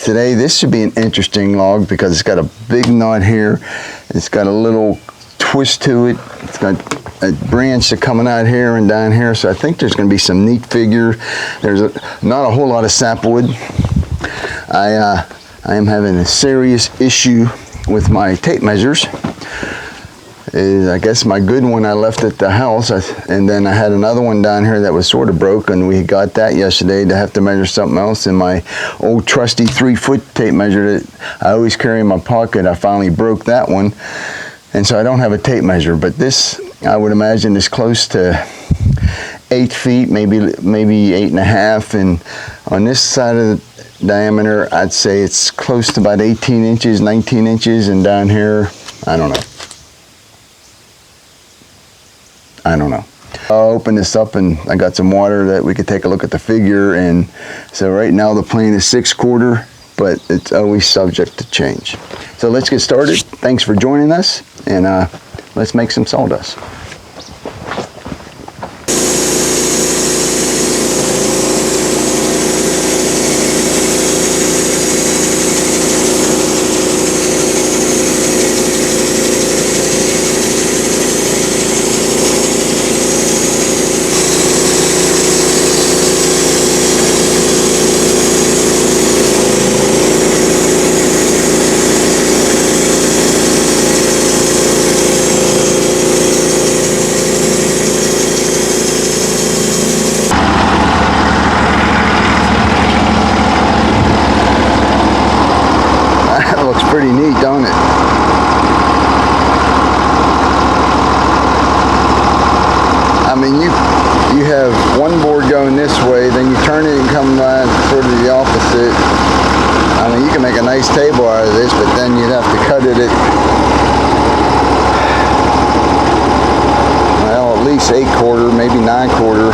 today. This should be an interesting log because it's got a big knot here. It's got a little twist to it. It's got a branch that's coming out here and down here, so I think there's going to be some neat figure. There's not a whole lot of sapwood. I am having a serious issue with my tape measures. I guess my good one I left at the house, and then I had another one down here that was sort of broken. We got that yesterday to have to measure something else, and my old trusty 3-foot tape measure that I always carry in my pocket, I finally broke that one, and so I don't have a tape measure. But this, I would imagine, is close to 8 feet, maybe 8.5, and on this side of the diameter, I'd say it's close to about 18 inches, 19 inches, and down here, I don't know. I'll open this up, and I got some water that we could take a look at the figure. And so right now the plane is 6/4, but it's always subject to change. So let's get started. Thanks for joining us, and let's make some sawdust. Pretty neat, don't it? I mean, you have one board going this way, then you turn it and come by sort of the opposite. I mean, you can make a nice table out of this, but then you'd have to cut it at, well, at least 8/4, maybe 9/4.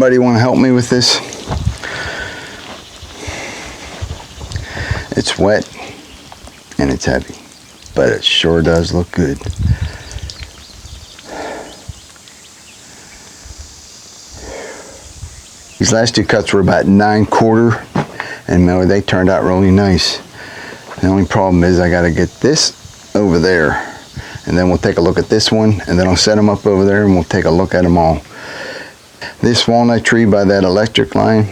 Somebody want to help me with this? It's wet and it's heavy, but it sure does look good. These last two cuts were about 9/4, and they turned out really nice. The only problem is I got to get this over there, and then we'll take a look at this one, and then I'll set them up over there and we'll take a look at them all. This walnut tree by that electric line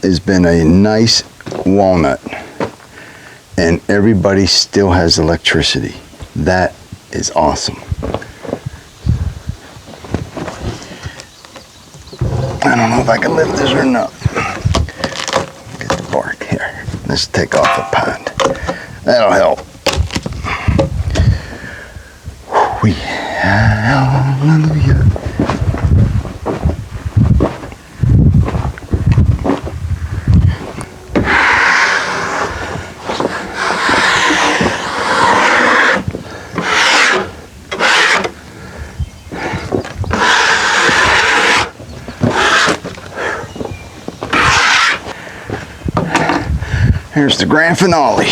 has been a nice walnut, and everybody still has electricity. That is awesome. I don't know if I can lift this or not. Get the bark here. Let's take off the pond. That'll help. Hallelujah. Here's the grand finale.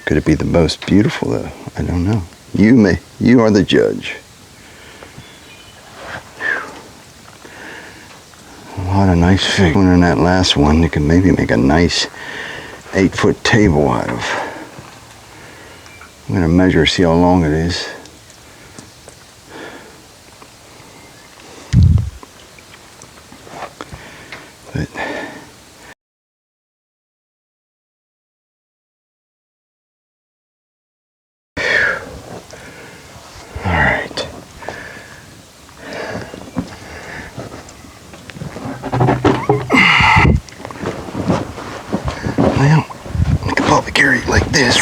Could it be the most beautiful though? I don't know. You are the judge. A lot of nice figs. In that last one, you can maybe make a nice 8-foot table out of. I'm gonna measure, see how long it is. But all right. Well, I could probably carry it like this.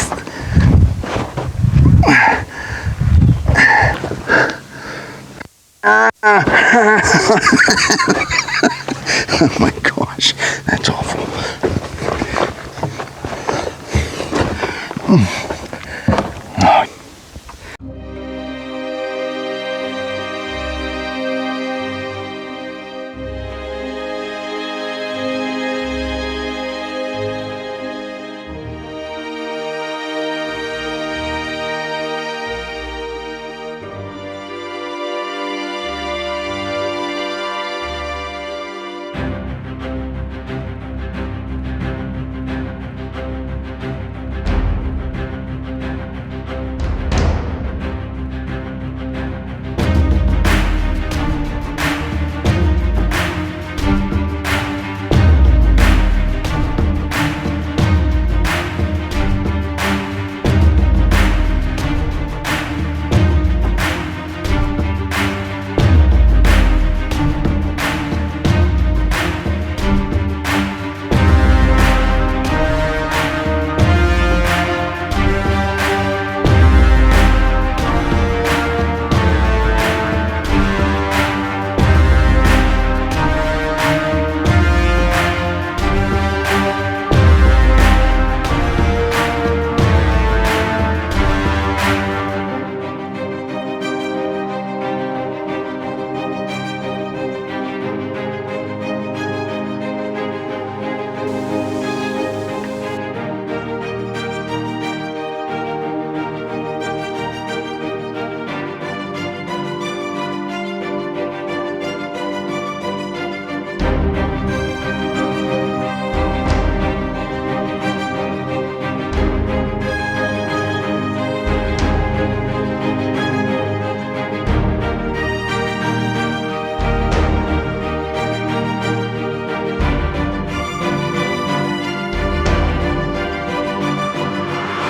Oh my gosh, that's awful.